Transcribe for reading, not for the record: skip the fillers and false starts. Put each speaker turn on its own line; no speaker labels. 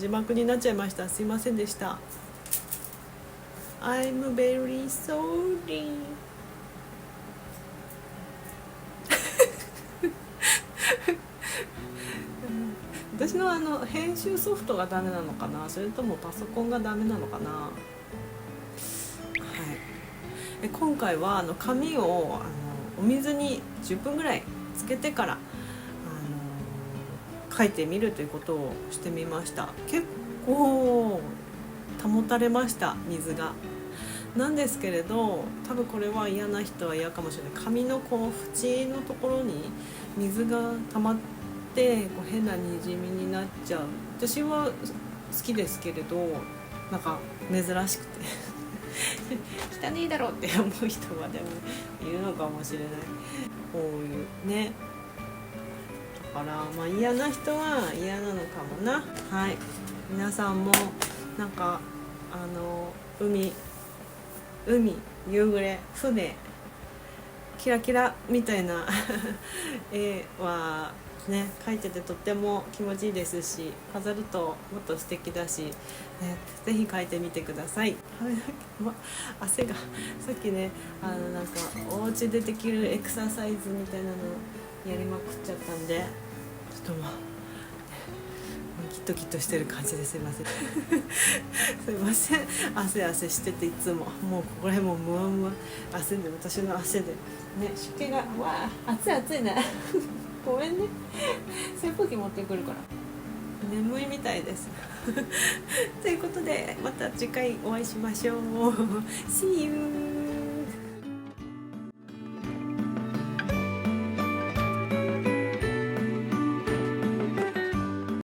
字幕になっちゃいました。すいませんでした。 I'm very sorry 私の編集ソフトがダメなのかな、それともパソコンがダメなのかな。はい、今回は紙をお水に10分ぐらいつけてから書いてみるということをしてみました。結構保たれました、水が。なんですけれど、多分これは嫌な人は嫌かもしれない。紙の縁のところに水が溜まって変なにじみになっちゃう。私は好きですけれど、なんか珍しくて汚いだろうって思う人はでもいるのかもしれない。こういうね、だから嫌な人は嫌なのかもな。はい、皆さんもなんか海、夕暮れ、船、キラキラみたいな絵はね、描いててとっても気持ちいいですし、飾るともっと素敵だし、ね、ぜひ描いてみてください。汗がさっきね、なんかお家でできるエクササイズみたいなのやりまくっちゃったんで、ちょっとギットギッとしてる感じですいませんすいません、汗してて、いつももうここら辺もムワムワ汗で、私の汗でね、湿気がわあ、暑いねごめんね、扇風機持ってくるから眠いみたいですということで、また次回お会いしましょうSee you